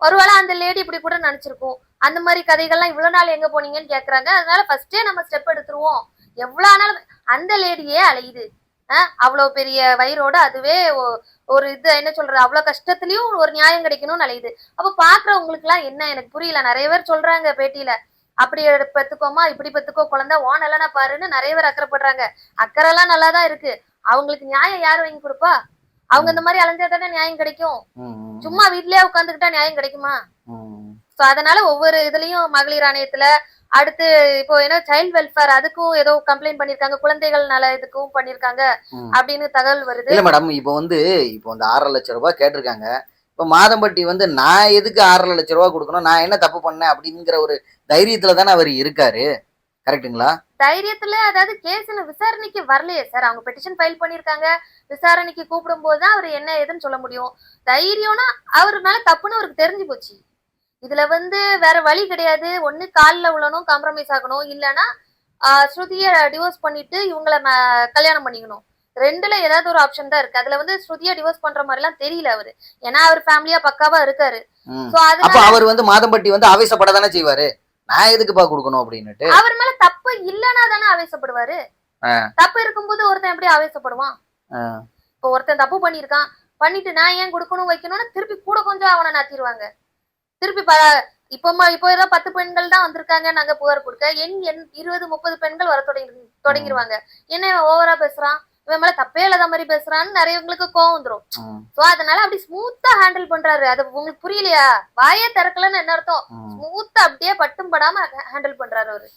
ஒருவேளை அந்த லேடி இப்படி கூட நினைச்சிருக்கும். அந்த மாதிரி கதைகள்லாம் இவ்வளவு நாள் எங்க போனீங்கன்னு கேக்குறாங்க. அதனால ஃபர்ஸ்டே நம்ம ஸ்டெப் எடுத்துருவோம். எவ்வளவு ஆனாலும் அந்த லேடியே அலையுது. அவ்வளவு பெரிய வயிறோட அதுவே ஒரு இது என்ன சொல்றது, அவ்வளவு கஷ்டத்துலயும் ஒரு நியாயம் கிடைக்கணும்னு அலையுது. அப்ப பாக்குறவங்களுக்கு எல்லாம் என்ன எனக்கு புரியல. நிறைய பேர் சொல்றாங்க பேட்டியில, அப்படி பெத்துக்கோமா இப்படி பெத்துக்கோ குழந்தை ஓன் இல்லைன்னா பாருன்னு நிறைய பேர் அக்கறைப்படுறாங்க. அக்கறை எல்லாம் நல்லாதான் இருக்கு. அவங்களுக்கு நியாயம் யார் வாங்கி கொடுப்பா? அவங்க இந்த மாதிரி அலைஞ்சா தானே நியாயம் கிடைக்கும். சும்மா வீட்லயே உட்காந்துக்கிட்டா நியாயம் கிடைக்குமா? சோ அதனால ஒவ்வொரு இதுலயும் மகளிர் ஆணையத்துல அடுத்து இப்போ என்ன சைல்ட் வெல்ஃபேர் அதுக்கும் ஏதோ கம்ப்ளைண்ட் பண்ணிருக்காங்க, குழந்தைகள் நல இதுக்கும் பண்ணிருக்காங்க அப்படின்னு தகவல் வருது. இல்ல மேடம், இப்போ இப்போ இந்த 6.5 லட்சம் ரூபாய் கேட்டிருக்காங்க. இப்ப மாதம்பட்டி நான் எதுக்கு 6.5 லட்சம் ரூபாய் கொடுக்கணும், நான் என்ன தப்பு பண்ணேன் அப்படிங்கிற ஒரு தைரியத்துல தானே அவர் இருக்காரு. கரெக்டுங்களா? தைரியத்துல, அதாவது கேஸ் விசாரணைக்கு வரலையே சார். அவங்க பெட்டிஷன் ஃபைல் பண்ணிருக்காங்க, விசாரணைக்கு கூப்பிடும் போதுதான் அவர் என்ன ஏதுன்னு சொல்ல முடியும். தைரியம்னா அவர் மேல தப்புன்னு அவருக்கு தெரிஞ்சு போச்சு. இதுல வேற வழி கிடையாது. ஒண்ணு காலில் விழணும், காம்ப்ரமைஸ் ஆகணும், இல்லைன்னா ஸ்ருதிய டிவோர்ஸ் பண்ணிட்டு இவங்களை கல்யாணம் பண்ணிக்கணும். ரெண்டுல ஏதாவது ஒரு ஆப்ஷன் தான் இருக்கு. அதுல ஸ்ருதியா டிவோர்ஸ் பண்ற மாதிரி எல்லாம் தெரியல அவரு. ஏன்னா அவர் ஃபேமிலியா பக்காவா இருக்காரு. அவர் மாதம்பட்டி ஆவேசப்படதானே செய்வாரு, நான் எதுக்குப்பா கொடுக்கணும் அப்படின்னுட்டு. அவர் மேல தப்பு இல்லைன்னா தானே ஆவேசப்படுவாரு. தப்பு இருக்கும்போது ஒருத்தன் எப்படி ஆவேசப்படுவான்? இப்போ ஒருத்தன் தப்பு பண்ணிருக்கான், பண்ணிட்டு நான் ஏன் கொடுக்கணும் வைக்கணும்னு திருப்பி கூட கொஞ்சம் அவனை நாத்திடுவாங்க. திருப்பி இப்போ ஏதோ 10 பெண்கள் தான் வந்திருக்காங்க நாங்க புகார் கொடுக்க, 20-30 பெண்கள் வர தொடங்கிடுவாங்க. என்ன ஓவரா பேசுறான், இவன் மேல தப்பே இல்லாத மாதிரி பேசுறான்னு நிறையவங்களுக்கு கோவம் வந்துரும். சோ அதனால அப்படி ஸ்மூத்தா ஹேண்டில் பண்றாரு. அது உங்களுக்கு புரியலையா? வாயே திறக்கலன்னு என்ன அர்த்தம்? ஸ்மூத்தா அப்படியே பட்டும் படாம ஹேண்டில் பண்றாரு அவரு.